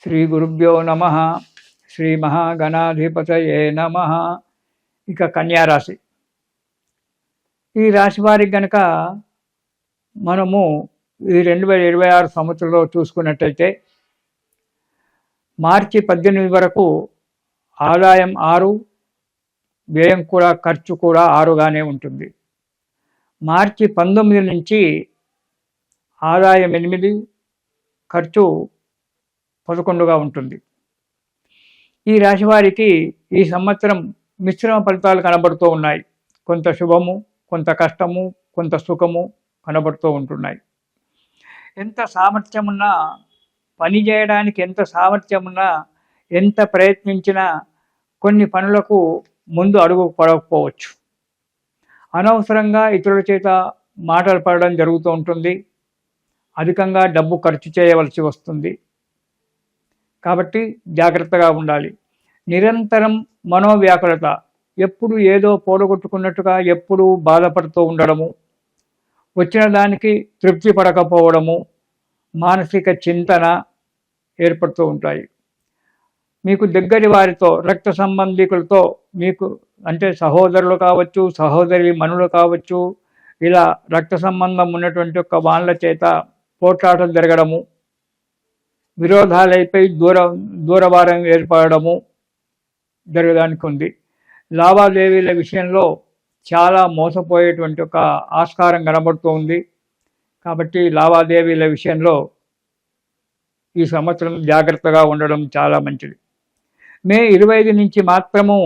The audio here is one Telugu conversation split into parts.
శ్రీ గురుభ్యో నమ. శ్రీ మహాగణాధిపతయే నమ. ఇక కన్యారాశి. ఈ రాశి వారికి గనక మనము ఈ 2026 సంవత్సరంలో చూసుకున్నట్టయితే మార్చి 18 వరకు ఆదాయం 6, వ్యయం కూడా ఖర్చు కూడా 6గానే ఉంటుంది. మార్చి 19 నుంచి ఆదాయం 8, ఖర్చు 11గా ఉంటుంది. ఈ రాశి వారికి ఈ సంవత్సరం మిశ్రమ ఫలితాలు కనబడుతూ ఉన్నాయి. కొంత శుభము, కొంత కష్టము, కొంత సుఖము కనబడుతూ ఉంటున్నాయి. ఎంత సామర్థ్యం ఉన్నా, పని చేయడానికి ఎంత సామర్థ్యం ఉన్నా, ఎంత ప్రయత్నించినా కొన్ని పనులకు ముందు అడుగు పడకపోవచ్చు. అనవసరంగా ఇతరుల చేత మాటలు పడడం జరుగుతూ ఉంటుంది. అధికంగా డబ్బు ఖర్చు చేయవలసి వస్తుంది. కాబట్టి జాగ్రత్తగా ఉండాలి. నిరంతరం మనోవ్యాకులత, ఎప్పుడు ఏదో పోడగొట్టుకున్నట్టుగా ఎప్పుడు బాధపడుతూ ఉండడము, వచ్చిన దానికి తృప్తి పడకపోవడము, మానసిక చింతన ఏర్పడుతూ ఉంటాయి. మీకు దగ్గరి వారితో, రక్త సంబంధికులతో, మీకు అంటే సహోదరులు కావచ్చు, సహోదరి మనులు కావచ్చు, ఇలా రక్త సంబంధం ఉన్నటువంటి ఒక వాళ్ళ చేత పోట్లాటలు జరగడము, విరోధాలైపై దూరభారం ఏర్పడము జరగడానికి ఉంది. లావాదేవీల విషయంలో చాలా మోసపోయేటువంటి ఒక ఆస్కారం కనబడుతూ ఉంది. కాబట్టి లావాదేవీల విషయంలో ఈ సంవత్సరం జాగ్రత్తగా ఉండడం చాలా మంచిది. మే 25 నుంచి మాత్రము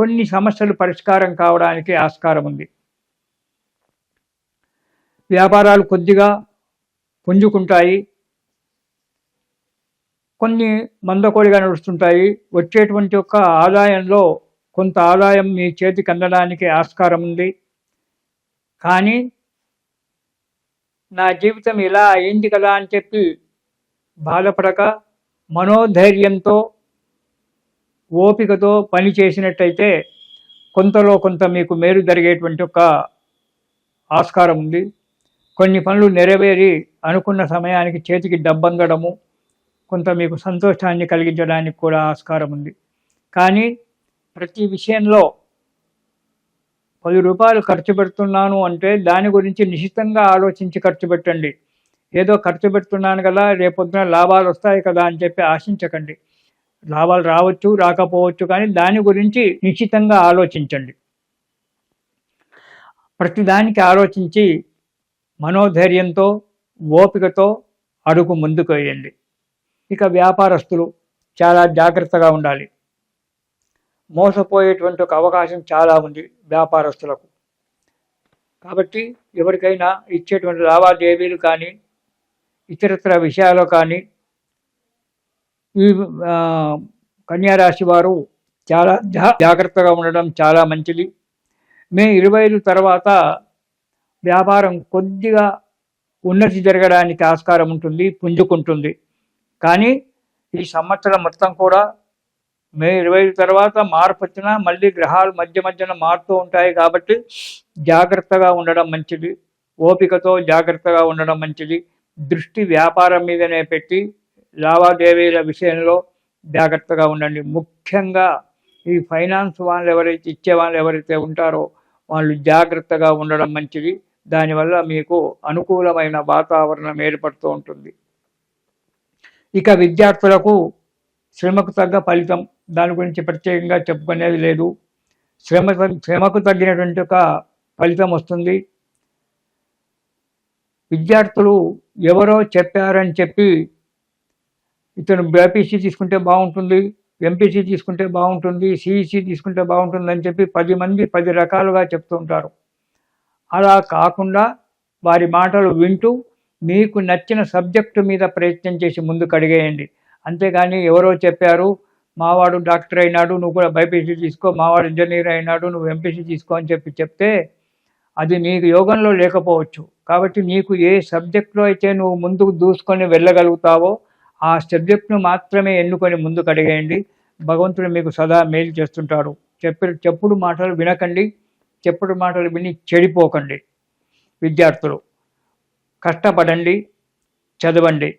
కొన్ని సమస్యలు పరిష్కారం కావడానికి ఆస్కారం ఉంది. వ్యాపారాలు కొద్దిగా పుంజుకుంటాయి, కొన్ని మందకోడిగా నడుస్తుంటాయి. వచ్చేటువంటి ఒక ఆదాయంలో కొంత ఆదాయం మీ చేతికి అందడానికి ఆస్కారం ఉంది. కానీ నా జీవితం ఇలా అయింది కదా అని చెప్పి బాధపడక మనోధైర్యంతో, ఓపికతో పని చేసినట్టయితే కొంతలో కొంత మీకు మేలు జరిగేటువంటి ఒక ఆస్కారం ఉంది. కొన్ని పనులు నెరవేరి అనుకున్న సమయానికి చేతికి డబ్బందడము కొంత మీకు సంతోషాన్ని కలిగించడానికి కూడా ఆస్కారం ఉంది. కానీ ప్రతి విషయంలో 10 రూపాయలు ఖర్చు పెడుతున్నాను అంటే దాని గురించి నిశ్చితంగా ఆలోచించి ఖర్చు పెట్టండి. ఏదో ఖర్చు పెడుతున్నాను కదా, రేపొద్దున లాభాలు వస్తాయి కదా అని చెప్పి ఆశించకండి. లాభాలు రావచ్చు, రాకపోవచ్చు, కానీ దాని గురించి నిశ్చితంగా ఆలోచించండి. ప్రతిదానికి ఆలోచించి మనోధైర్యంతో, ఓపికతో అడుగు ముందుకు వేయండి. ఇక వ్యాపారస్తులు చాలా జాగ్రత్తగా ఉండాలి. మోసపోయేటువంటి ఒక అవకాశం చాలా ఉంది వ్యాపారస్తులకు. కాబట్టి ఎవరికైనా ఇచ్చేటువంటి లావాదేవీలు కానీ, ఇతరత్ర విషయాలు కానీ ఈ కన్యారాశి వారు చాలా జాగ్రత్తగా ఉండడం చాలా మంచిది. మే 25 తర్వాత వ్యాపారం కొద్దిగా ఉన్నతి జరగడానికి ఆస్కారం ఉంటుంది, పుంజుకుంటుంది. కానీ ఈ సంవత్సరం మొత్తం కూడా మే 25 తర్వాత మార్పు వచ్చినా మళ్ళీ గ్రహాలు మధ్యన మారుతూ ఉంటాయి. కాబట్టి జాగ్రత్తగా ఉండడం మంచిది, ఓపికతో జాగ్రత్తగా ఉండడం మంచిది. దృష్టి వ్యాపారం మీదనే పెట్టి లావాదేవీల విషయంలో జాగ్రత్తగా ఉండండి. ముఖ్యంగా ఈ ఫైనాన్స్ వాళ్ళు ఎవరైతే ఇచ్చే వాళ్ళు ఎవరైతే ఉంటారో వాళ్ళు జాగ్రత్తగా ఉండడం మంచిది. దానివల్ల మీకు అనుకూలమైన వాతావరణం ఏర్పడుతూ ఉంటుంది. ఇక విద్యార్థులకు శ్రమకు తగ్గ ఫలితం, దాని గురించి ప్రత్యేకంగా చెప్పుకునేది లేదు. శ్రమకు తగ్గినటువంటి ఒక ఫలితం వస్తుంది. విద్యార్థులు ఎవరో చెప్పారని చెప్పి ఇతను బైపీసీ తీసుకుంటే బాగుంటుంది, ఎంపీసీ తీసుకుంటే బాగుంటుంది, సిఈసీ తీసుకుంటే బాగుంటుంది అని చెప్పి 10 మంది 10 రకాలుగా చెప్తూ ఉంటారు. అలా కాకుండా వారి మాటలు వింటూ మీకు నచ్చిన సబ్జెక్టు మీద ప్రయత్నం చేసి ముందుకు అడిగేయండి. అంతేగాని ఎవరో చెప్పారు, మావాడు డాక్టర్ అయినాడు నువ్వు కూడా బైపీసీ తీసుకో, మావాడు ఇంజనీర్ అయినాడు నువ్వు ఎంపీసీ తీసుకో అని చెప్తే అది నీకు యోగంలో లేకపోవచ్చు. కాబట్టి నీకు ఏ సబ్జెక్టులో అయితే నువ్వు ముందుకు దూసుకొని వెళ్ళగలుగుతావో ఆ సబ్జెక్టును మాత్రమే ఎన్నుకొని ముందుకు అడిగేయండి. భగవంతుడు మీకు సదా మేలు చేస్తుంటాడు. చెప్పుడు మాటలు వినకండి, చెప్పుడు మాటలు విని చెడిపోకండి. విద్యార్థులు కష్టపడండి, చదవండి.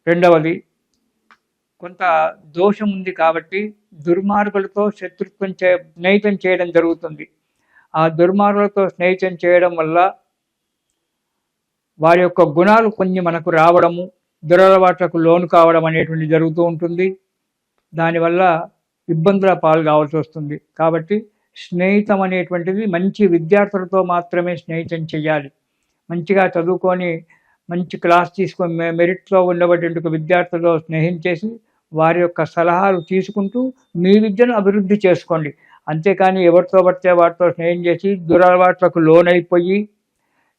రెండవది కొంత దోషం ఉంది కాబట్టి దుర్మార్గులతో స్నేహితం చేయడం జరుగుతుంది. ఆ దుర్మార్గులతో స్నేహితం చేయడం వల్ల వారి యొక్క గుణాలు కొన్ని మనకు రావడము, దురలవాట్లకు లోను కావడం అనేటువంటి జరుగుతూ ఉంటుంది. దానివల్ల ఇబ్బందుల పాలు కావాల్సి వస్తుంది. కాబట్టి స్నేహితం అనేటువంటిది మంచి విద్యార్థులతో మాత్రమే స్నేహితం చేయాలి. మంచిగా చదువుకొని మంచి క్లాస్ తీసుకొని మెరిట్లో ఉండబడిన విద్యార్థులతో స్నేహం చేసి వారి యొక్క సలహాలు తీసుకుంటూ మీ విద్యను అభివృద్ధి చేసుకోండి. అంతేకాని ఎవరితో పడితే వాటితో స్నేహం చేసి దురలవాట్లకు లోనైపోయి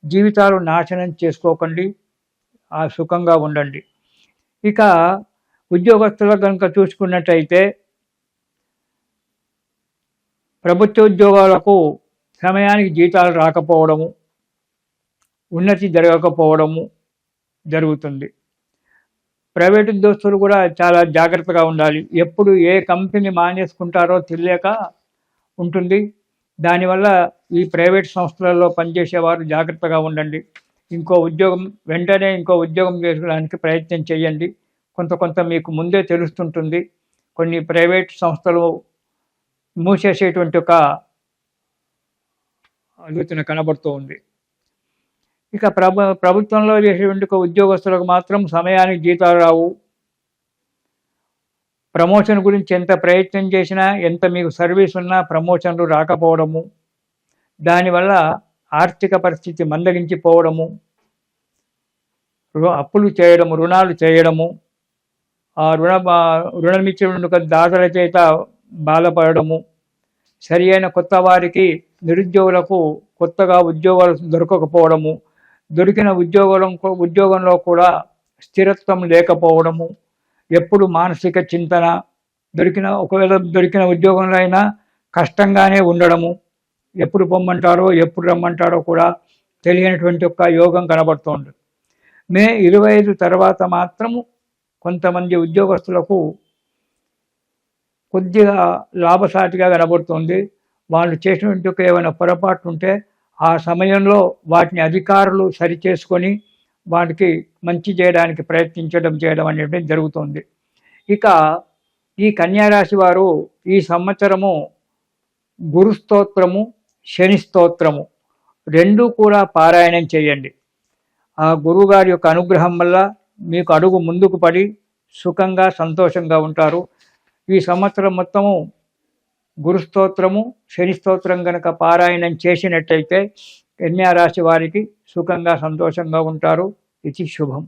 జీవితాలు నాశనం చేసుకోకండి. ఆ సుఖంగా ఉండండి. ఇక ఉద్యోగస్తులకు కనుక చూసుకున్నట్టయితే ప్రభుత్వ ఉద్యోగాలకు సమయానికి జీతాలు రాకపోవడము, ఉన్నతి జరగకపోవడము జరుగుతుంది. ప్రైవేట్ ఉద్యోగస్తులు కూడా చాలా జాగ్రత్తగా ఉండాలి. ఎప్పుడు ఏ కంపెనీ మానేసుకుంటారో తెలియక ఉంటుంది. దానివల్ల ఈ ప్రైవేట్ సంస్థలలో పనిచేసేవారు జాగ్రత్తగా ఉండండి. వెంటనే ఇంకో ఉద్యోగం చేసుకోవడానికి ప్రయత్నం చేయండి. కొంత మీకు ముందే తెలుస్తుంటుంది. కొన్ని ప్రైవేట్ సంస్థలు మూసేసేటువంటి ఒక ఆలోచన కనబడుతూ ఉంది. ఇక ప్రభుత్వంలో చేసేటువంటి ఉద్యోగస్తులకు మాత్రం సమయానికి జీతాలు రావు. ప్రమోషన్ గురించి ఎంత ప్రయత్నం చేసినా, ఎంత మీకు సర్వీస్ ఉన్నా ప్రమోషన్లు రాకపోవడము, దానివల్ల ఆర్థిక పరిస్థితి మందగించిపోవడము, అప్పులు చేయడము, రుణాలు చేయడము, ఆ రుణమిచ్చిన దాతల చేత బాధపడము, సరి అయిన కొత్త వారికి నిరుద్యోగులకు కొత్తగా ఉద్యోగాలు దొరకకపోవడము, దొరికిన ఉద్యోగంలో కూడా స్థిరత్వం లేకపోవడము, ఎప్పుడు మానసిక చింతన, ఒకవేళ దొరికిన ఉద్యోగంలో అయినా కష్టంగానే ఉండడము, ఎప్పుడు పొమ్మంటారో ఎప్పుడు రమ్మంటారో కూడా తెలియనటువంటి ఒక యోగం కనబడుతోంది. మే 25 తర్వాత మాత్రము కొంతమంది ఉద్యోగస్తులకు కొద్దిగా లాభసాటిగా కనబడుతుంది. వాళ్ళు చేసినటువంటి ఏమైనా పొరపాటు ఉంటే ఆ సమయంలో వాటిని అధికారులు సరిచేసుకొని వాటికి మంచి చేయడానికి చేయడం అనేది జరుగుతుంది. ఇక ఈ కన్యారాశి వారు ఈ సంవత్సరము గురు స్తోత్రము, శని స్తోత్రము రెండూ కూడా పారాయణం చేయండి. ఆ గురువుగారి యొక్క అనుగ్రహం వల్ల మీకు అడుగు ముందుకు పడి సుఖంగా సంతోషంగా ఉంటారు. ఈ సంవత్సరం మొత్తము గురు స్తోత్రము, శని స్తోత్రం కనుక పారాయణం చేసినట్టయితే కన్యా రాశి వారికి సుఖంగా సంతోషంగా ఉంటారు. ఇది శుభం.